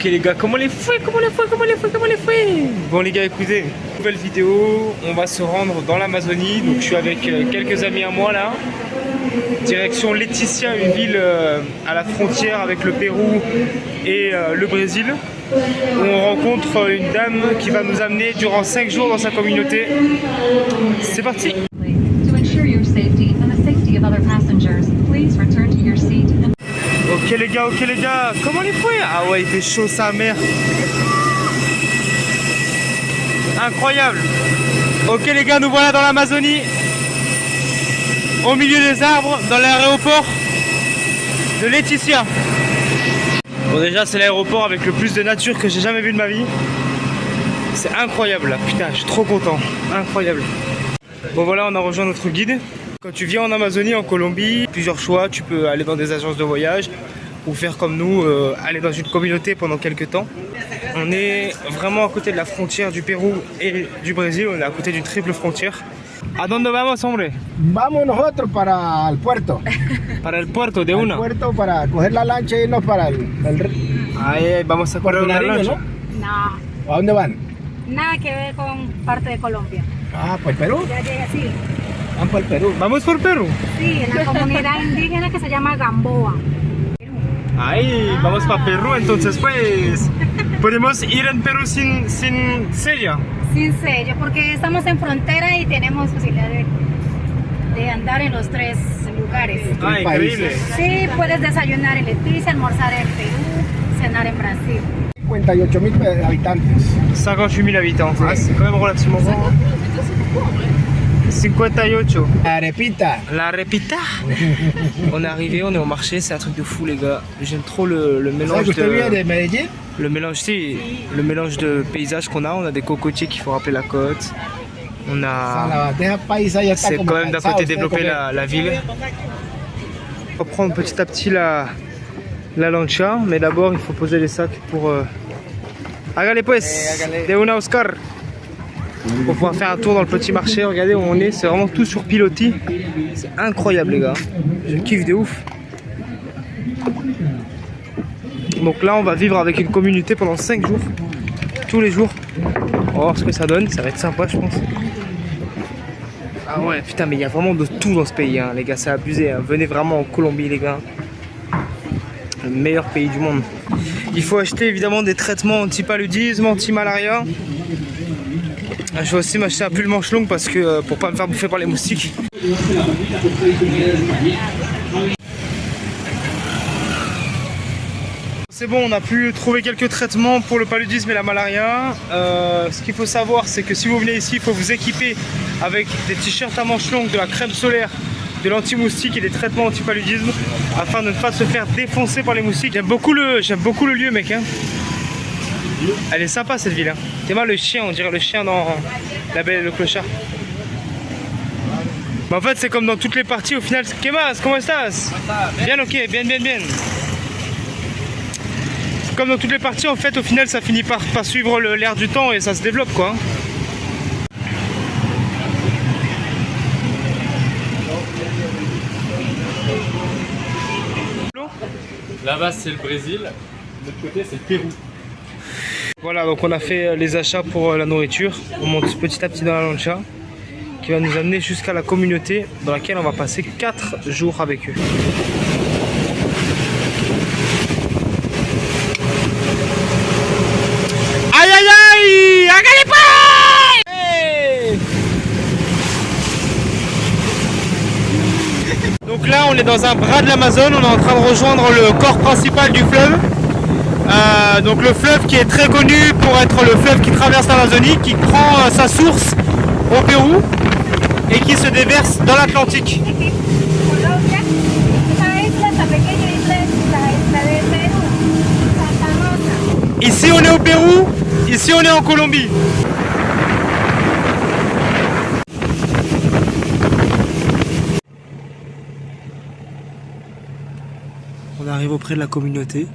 Ok les gars, comment les fouets, Bon les gars, écoutez, nouvelle vidéo, on va se rendre dans l'Amazonie. Donc je suis avec quelques amis à moi là. Direction Leticia, une ville à la frontière avec le Pérou et le Brésil. Où on rencontre une dame qui va nous amener durant 5 jours dans sa communauté. C'est parti. Ok les gars, comment les fouets? Ah ouais, il fait chaud sa mère. Incroyable. Ok les gars, nous voilà dans l'Amazonie, au milieu des arbres, dans l'aéroport de Leticia. Bon déjà c'est l'aéroport avec le plus de nature que j'ai jamais vu de ma vie. C'est incroyable là, putain je suis trop content, incroyable. Bon voilà, on a rejoint notre guide. Quand tu viens en Amazonie, en Colombie, plusieurs choix, tu peux aller dans des agences de voyage ou faire comme nous, aller dans une communauté pendant quelques temps. On est vraiment à côté de la frontière du Pérou et du Brésil, on est à côté d'une triple frontière. ¿A dónde vamos, hombre? Vamos nosotros para el puerto. Para el puerto de una. Al puerto para coger la lancha y irnos para el Ahí vamos a correr una lancha. No, ¿A dónde van? nada que ver con parte de Colombia. Ah, pues Perú. Ya llega así. Van por el Perú. Vamos por Perú. Sí, en la comunidad indígena que se llama Gamboa. Ahí, vamos para Perú, entonces pues podemos ir en Perú sin sella. Sin sello, porque estamos en frontera y tenemos posibilidad de andar en los tres lugares. Ah, increíble. Sí, puedes desayunar en Leticia, almorzar en Perú, cenar en Brasil. 58.000 habitantes. 58 000 habitants, ah, c'est quand même relativement grand. 58. La arepita. La repita. On est arrivé, on est au marché, c'est un truc de fou les gars. J'aime trop le mélange ¿Usted viene de Medellín? le mélange de paysages qu'on a. On a des cocotiers qui font rappeler la côte. On a... La bandeja paisa ya está C'est como quand même d'un cansado côté usted de développer comer. la ville. On va prendre petit à petit la lancha, mais d'abord il faut poser les sacs pour... Hágale pues, de una Oscar. Pour pouvoir faire un tour dans le petit marché, regardez où on est, c'est vraiment tout sur pilotis. C'est incroyable les gars, je kiffe de ouf. Donc là on va vivre avec une communauté pendant 5 jours, tous les jours. On va voir ce que ça donne, ça va être sympa je pense. Ah ouais putain, mais il y a vraiment de tout dans ce pays hein, les gars, c'est abusé hein. Venez vraiment en Colombie les gars, le meilleur pays du monde. Il faut acheter évidemment des traitements anti-paludisme, anti-malaria. Je vais aussi m'acheter un pull manche longue parce que pour pas me faire bouffer par les moustiques. C'est bon, on a pu trouver quelques traitements pour le paludisme et la malaria. Ce qu'il faut savoir, c'est que si vous venez ici, il faut vous équiper avec des t-shirts à manches longues, de la crème solaire, de l'anti-moustique et des traitements anti-paludisme afin de ne pas se faire défoncer par les moustiques. J'aime beaucoup le lieu mec hein. Elle est sympa cette ville hein. T'es mal le chien, on dirait le chien dans La Belle et le Clochard. Mais en fait c'est comme dans toutes les parties au final. ¿Qué más? ¿Cómo estás? Bien ok, bien. Comme dans toutes les parties en fait au final ça finit par suivre l'air du temps et ça se développe quoi. Là-bas c'est le Brésil, de l'autre côté c'est le Pérou. Voilà, donc on a fait les achats pour la nourriture. On monte petit à petit dans la lancha qui va nous amener jusqu'à la communauté dans laquelle on va passer 4 jours avec eux. Aïe aïe aïe! Regardez pas! Hey! Donc là on est dans un bras de l'Amazone, on est en train de rejoindre le corps principal du fleuve. Donc le fleuve qui est très connu pour être le fleuve qui traverse l'Amazonie, qui prend sa source au Pérou et qui se déverse dans l'Atlantique. Ici on est au Pérou, ici on est en Colombie. On arrive auprès de la communauté.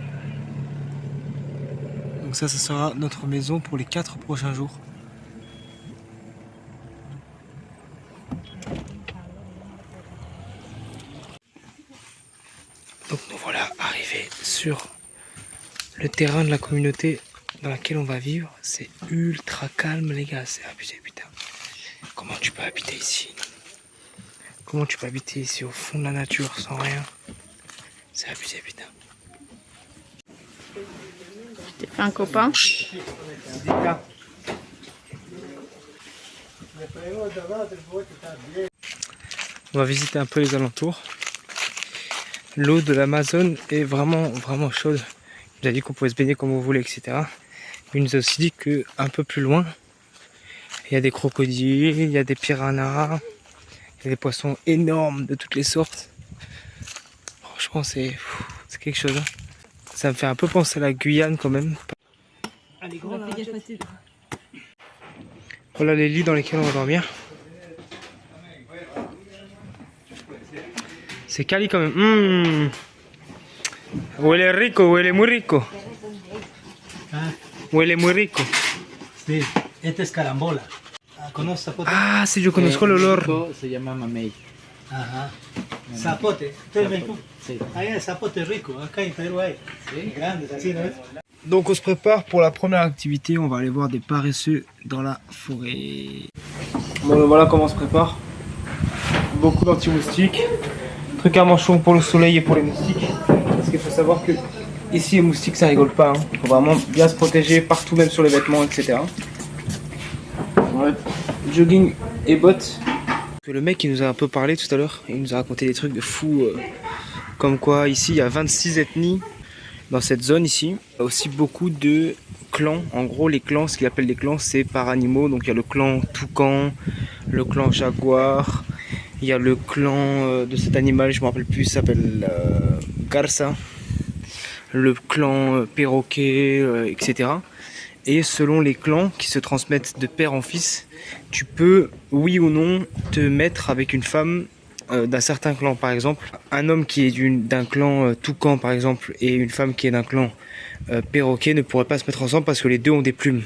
Donc ça sera notre maison pour les 4 prochains jours. Donc nous voilà arrivés sur le Le terrain de la communauté dans laquelle on va vivre, c'est ultra calme les gars, c'est abusé putain. Comment tu peux habiter ici? Comment tu peux habiter ici au fond de la nature sans rien? C'est abusé putain. Tu fais un copain? On va visiter un peu les alentours. L'eau de l'Amazone est vraiment chaude. Il nous a dit qu'on pouvait se baigner comme vous voulez, etc. Mais il nous a aussi dit que un peu plus loin, il y a des crocodiles, il y a des piranhas, il y a des poissons énormes de toutes les sortes. Franchement, c'est quelque chose. Hein. Ça me fait un peu penser à la Guyane quand même. Voilà les lits dans lesquels on va dormir. C'est quali quand même. Huele rico, huele muy rico. Huele muy rico. Sí, esta es carambola. ¿Conoces zapote? Ah, sí, yo conozco el olor. Se llama mamey. Ajá. Zapote. Ustedes ven tú. Sí. Ahí hay zapote rico. Acá en Perú hay. Sí. Grandes, así, ¿no ves? Donc on se prépare pour la première activité, on va aller voir des paresseux dans la forêt. Bon voilà comment on se prépare. Beaucoup d'anti-moustiques. Truc à manchon pour le soleil et pour les moustiques. Parce qu'il faut savoir que ici les moustiques ça rigole pas. Il faut vraiment bien se protéger partout, même sur les vêtements, etc. Voilà. Jogging et bottes. Le mec il nous a un peu parlé tout à l'heure, il nous a raconté des trucs de fou. Comme quoi ici il y a 26 ethnies. Dans cette zone ici, il y a aussi beaucoup de clans. En gros, les clans, ce qu'il appelle des clans, c'est par animaux. Donc il y a le clan toucan, le clan jaguar, il y a le clan de cet animal, je ne me rappelle plus, il s'appelle garça, le clan perroquet, etc. Et selon les clans qui se transmettent de père en fils, tu peux, oui ou non, te mettre avec une femme d'un certain clan. Par exemple, un homme qui est d'un clan toucan par exemple et une femme qui est d'un clan perroquet ne pourraient pas se mettre ensemble parce que les deux ont des plumes.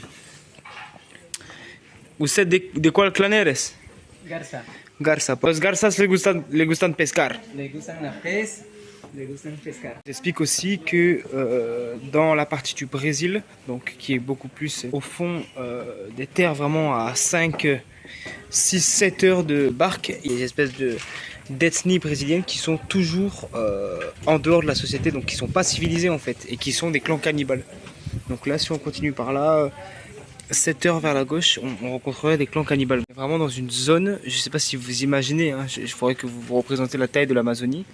¿Usted de cuál clan eres? Garza. Garza. Los garzas les gustan pescar. Le gustan la pez, le gustan pescar. J'explique aussi que dans la partie du Brésil, donc qui est beaucoup plus au fond des terres, vraiment à 5, 6, 7 heures de barque, il y a des espèces d'ethnies brésiliennes qui sont toujours en dehors de la société, donc qui sont pas civilisées en fait, et qui sont des clans cannibales. Donc là, si on continue par là, 7 heures vers la gauche, on rencontrerait des clans cannibales. Vraiment dans une zone, je sais pas si vous imaginez, hein, il faudrait que vous représentez la taille de l'Amazonie.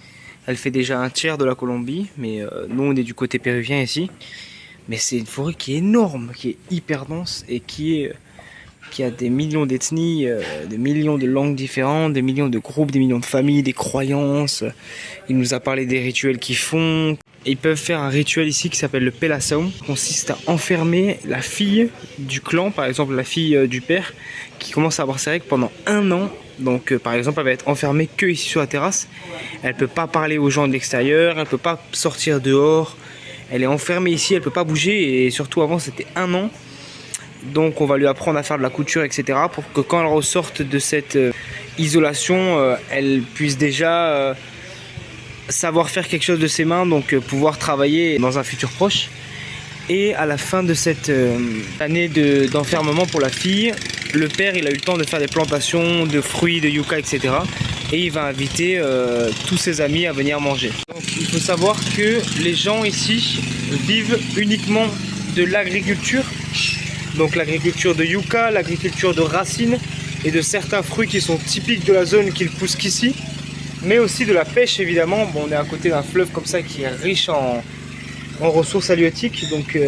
Elle fait déjà un tiers de la Colombie, mais nous on est du côté péruvien ici. Mais c'est une forêt qui est énorme, qui est hyper dense et qui a des millions d'ethnies, des millions de langues différentes, des millions de groupes, des millions de familles, des croyances. Il nous a parlé des rituels qu'ils font. Ils peuvent faire un rituel ici qui s'appelle le pelação, qui consiste à enfermer la fille du clan, par exemple la fille du père, qui commence à avoir ses règles pendant 1 an. Donc par exemple elle va être enfermée que ici sur la terrasse. Elle peut pas parler aux gens de l'extérieur, elle peut pas sortir dehors. Elle est enfermée ici, elle peut pas bouger et surtout avant c'était 1 an. Donc on va lui apprendre à faire de la couture, etc. pour que quand elle ressorte de cette isolation, elle puisse déjà savoir faire quelque chose de ses mains, donc pouvoir travailler dans un futur proche. Et à la fin de cette année d'enfermement pour la fille, le père il a eu le temps de faire des plantations de fruits, de yucca, etc. Et il va inviter tous ses amis à venir manger. Donc il faut savoir que les gens ici vivent uniquement de l'agriculture. Donc l'agriculture de yucca, l'agriculture de racines et de certains fruits qui sont typiques de la zone qui ne poussent qu'ici. Mais aussi de la pêche évidemment. Bon, on est à côté d'un fleuve comme ça qui est riche en ressources halieutiques. Donc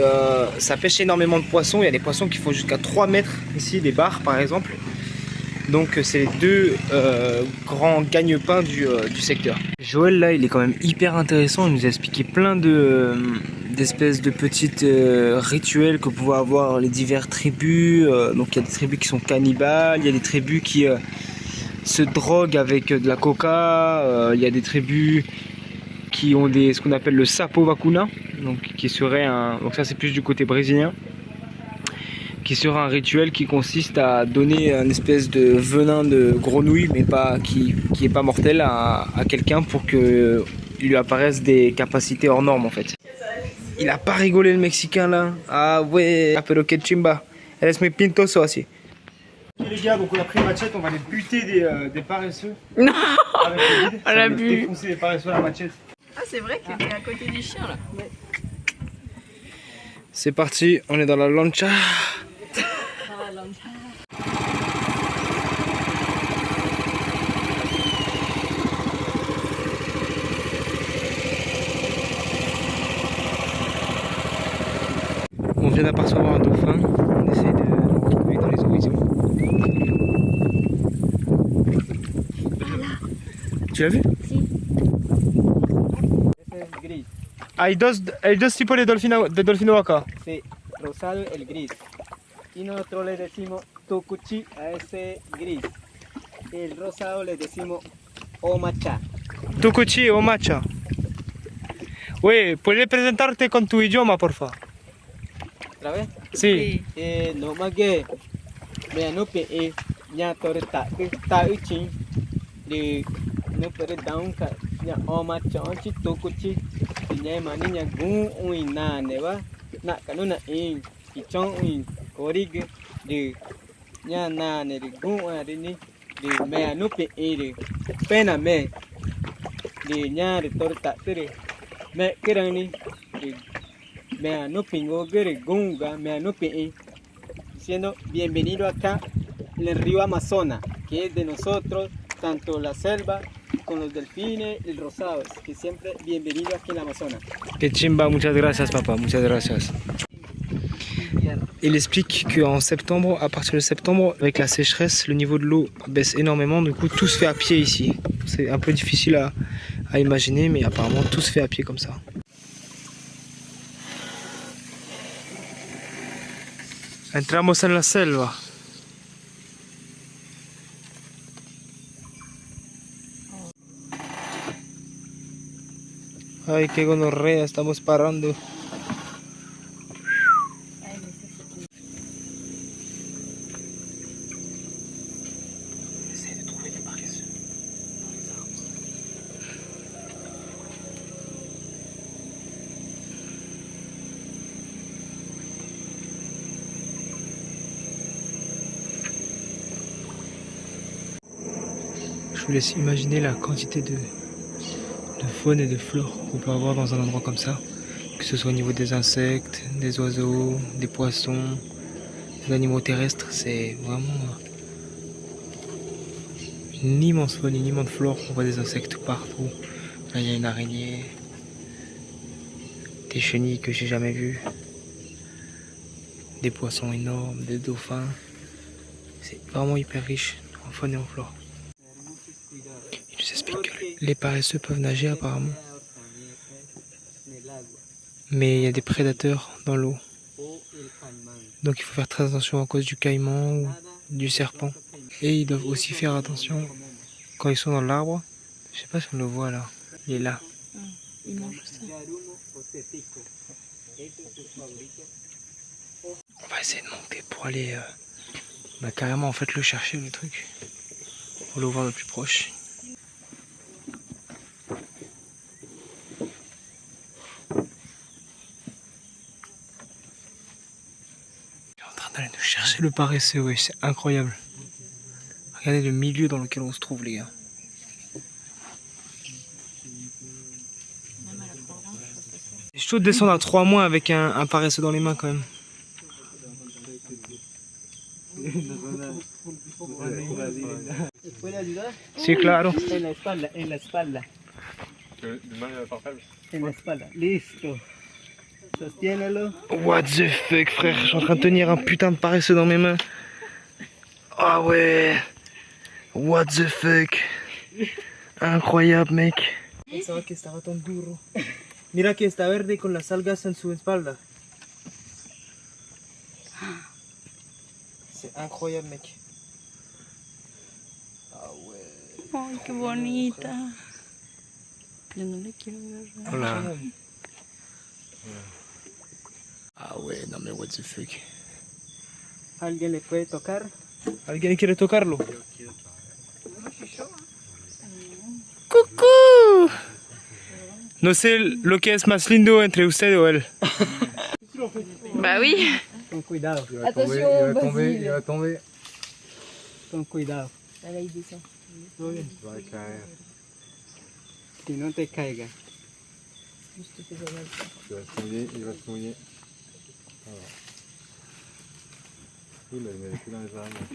ça pêche énormément de poissons. Il y a des poissons qui font jusqu'à 3 mètres ici, des bars par exemple. Donc c'est les deux grands gagne-pains du secteur. Joël là il est quand même hyper intéressant, il nous a expliqué plein d'espèces de petites rituels que pouvaient avoir les diverses tribus. Donc il y a des tribus qui sont cannibales, il y a des tribus qui se droguent avec de la coca, il y a des tribus qui ont ce qu'on appelle le sapo vacuna, donc qui serait donc ça c'est plus du côté brésilien, qui sera un rituel qui consiste à donner une espèce de venin de grenouille, mais pas qui est pas mortel, à quelqu'un pour que lui apparaissent des capacités hors normes en fait. Il a pas rigolé le Mexicain là. Ah ouais, pero que chimba. Eres muy pintoso así. Ok les gars, donc on a pris machette, on va aller buter des paresseux. Non. Avec le guide, On l'a va bu. défoncer les paresseux à la machette. Ah, c'est vrai que t'es à côté du chien là. C'est parti, on est dans la lancha. On vient d'apercevoir un dauphin, on essaie de le retrouver dans les horizons. Tu l'as vu? Ese es gris. Hay dos tipos de delfino acá. Sí, rosado el gris. Y nosotros le decimos tucuchi a ese gris. El rosado le decimos omacha. Tucuchi o macha. Oui, ¿puedes presentarte con tu idioma, por favor? ¿Otra vez? Sí. No más que me anupe ña torta ta uchin de no puede down ka ña omacha onchi tucuchi ña mani ña gun uina neva na kanuna in kichon uin korig de ña na ne de gun ari ni de me anupe de pena me de ña de torta tere me kerani de me anupe ngogere gunga me anupe diciendo bienvenido acá en el río Amazonas, que es de nosotros, tanto la selva con los delfines y el rosado, que siempre bienvenido aquí en el Amazonas. Que chimba, muchas gracias papa, muchas gracias. Il explique qu'en septembre, à partir de septembre, avec la sécheresse, le niveau de l'eau baisse énormément, du coup tout se fait à pied ici. C'est un peu difficile à imaginer, mais apparemment tout se fait à pied comme ça. Entramos en la selva. Ay, qué gonorrea, estamos parando. Essaye de trouver des paresseux dans les arbres. Je vous laisse imaginer la quantité de faune et de flore qu'on peut avoir dans un endroit comme ça, que ce soit au niveau des insectes, des oiseaux, des poissons, des animaux terrestres. C'est vraiment une immense faune, une immense flore. On voit des insectes partout. Là il y a une araignée, des chenilles que j'ai jamais vues, des poissons énormes, des dauphins. C'est vraiment hyper riche en faune et en flore. Il nous explique que les paresseux peuvent nager apparemment, mais il y a des prédateurs dans l'eau, donc il faut faire très attention à cause du caïman ou du serpent. Et ils doivent aussi faire attention quand ils sont dans l'arbre. Je sais pas si on le voit là, il est là. Il mange ça. On va essayer de monter pour aller carrément en fait le chercher le truc, pour le voir le plus proche. Allez nous chercher le paresseux, ouais, c'est incroyable. Regardez le milieu dans lequel on se trouve les gars. C'est chaud de descendre à 3 mois avec un paresseux dans les mains quand même. Sí, claro. En la espalda, en la espalda. En la espalda, listo. Sostiénelo. What the fuck frère, je suis en train de tenir un putain de paresseux dans mes mains. Ah ouais. What the fuck. Incroyable mec. Pensaba que estaba tan duro. Mira que está verde con las algas en su espalda. C'est incroyable mec. Ah ouais. Ay, qué bonita. Yo no le quiero ver. Hola. Ah ouais, non mais what the fuck. ¿Alguien le puede tocar? ¿Alguien quiere tocarlo? ¡Cucú! No sé lo que es más lindo entre usted o él. Bah oui. Con cuidado. Il va tomber, il va tomber, il va tomber. Con cuidado. Il va caer. Si no te caiga. Il va se mouiller, il va se mouiller. Voilà. Oula, il met les pieds dans les araignées.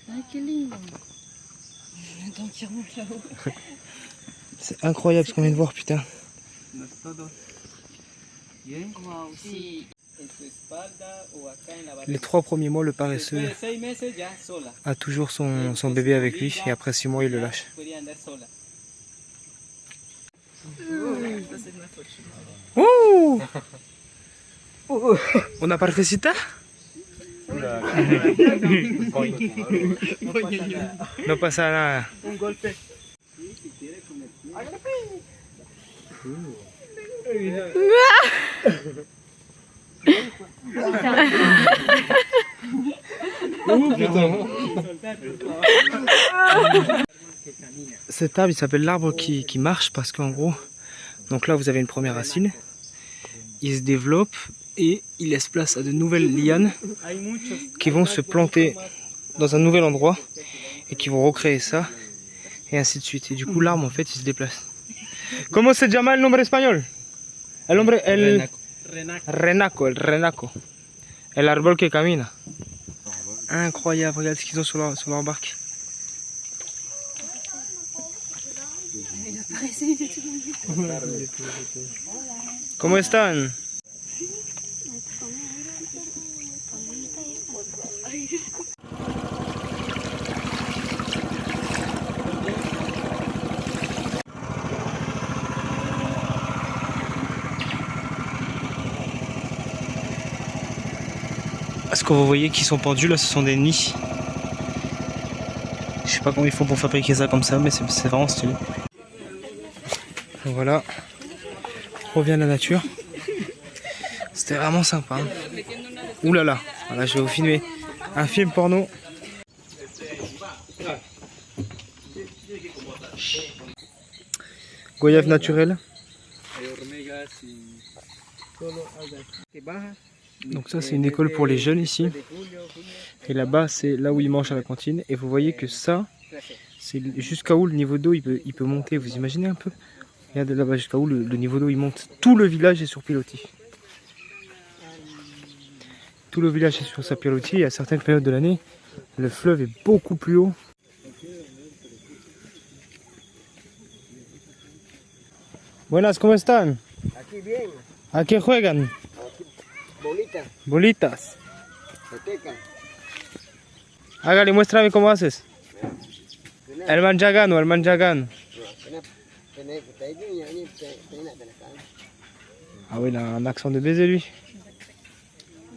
Ay, qué lindo. Donc il remonte là-haut. C'est incroyable ce qu'on vient de voir, putain. No es todo. Bien. Wow, sí. En su espalda o acá en la barriga. Les 3 premiers mois, le Después paresseux de 6 meses ya sola. a toujours son bébé avec lui et après 6 mois, il le lâche. Podría andar sola. Oh ¿Una partecita? No pasa nada. Un golpe. Sí, si quiere comer. Cet arbre il s'appelle l'arbre qui marche parce qu'en gros, donc là vous avez une première racine, il se développe et il laisse place à de nouvelles lianes qui vont se planter dans un nouvel endroit et qui vont recréer ça et ainsi de suite. Et du coup l'arbre en fait il se déplace. ¿Cómo se llama el nombre español? El nombre, el renaco, el renaco. El árbol que camina. Incroyable, regarde ce qu'ils ont sur leur barque. ¿Cómo están? Ce que vous voyez qui sont pendus là, ce sont des nids. Je sais pas comment ils font pour fabriquer ça comme ça, mais c'est vraiment stylé. Voilà, on revient à la nature. C'était vraiment sympa. Hein. Ouh là là, voilà, je vais vous filmer un film porno. Goyave naturelle. Donc ça c'est une école pour les jeunes ici. Et là-bas c'est là où ils mangent à la cantine. Et vous voyez que ça, c'est jusqu'à où le niveau d'eau il peut monter. Vous imaginez un peu? Regardez là-bas jusqu'à où le niveau d'eau il monte. Tout le village est sur pilotis. Tout le village est sur sa pilotis. Et à certaines périodes de l'année, le fleuve est beaucoup plus haut. Buenas, ¿cómo están? Aquí bien, ¿A qué juegan? bolita, Bolitas. peteca. Hágale, muéstrame cómo haces. El manjagano, el manjagano. Ah oui, il a un accent de baiser lui.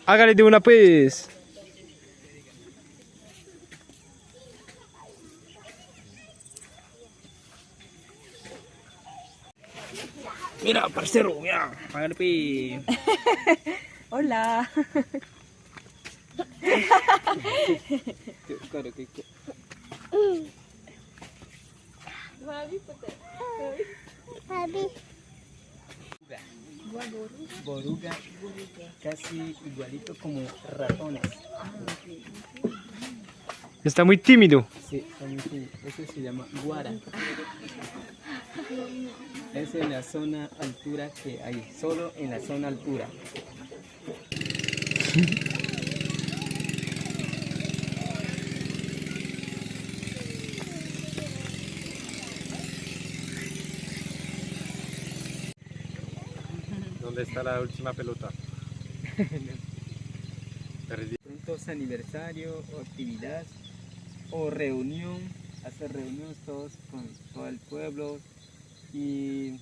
Hágale de una pues. Mira, parcero, mira. Hágale pues. Hola. Boruga, casi igualito como ratones. Está muy tímido. Sí, eso se llama guara. Esa es la zona altura que hay, solo en la zona altura. ¿Dónde está la última pelota? Perdí. Prontos aniversario o actividad o reunión, hacer reuniones todos con todo el pueblo y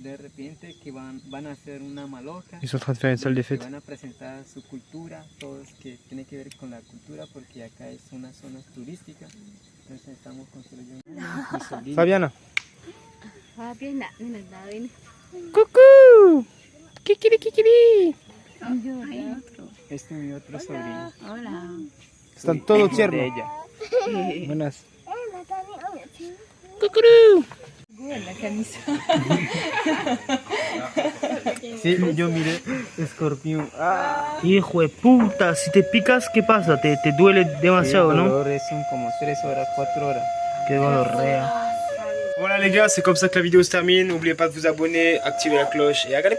de repente que van a hacer una maloca. Ils sont en train de faire une salle des Que fêtes. van a presentar su cultura, todos que tiene que ver con la cultura porque acá es una zona turística. Entonces estamos construyendo mi sobrino. Fabiana. Fabiana, mira, David. Coucou. Kikiri kikiri. Este es mi otro sobrino. Hola. Están todos De tiernos. ella. Buenas. Coucou. la camisa. Sí, yo miré escorpión. Ah, Hijo de puta, si te picas, ¿qué pasa? Te duele demasiado, el ¿no? dolor son como 3 horas, 4 horas. Qué gonorrea. Voilà les gars, c'est comme ça que la vidéo se termine. N'oubliez pas de vous abonner, activer la cloche et à gagner.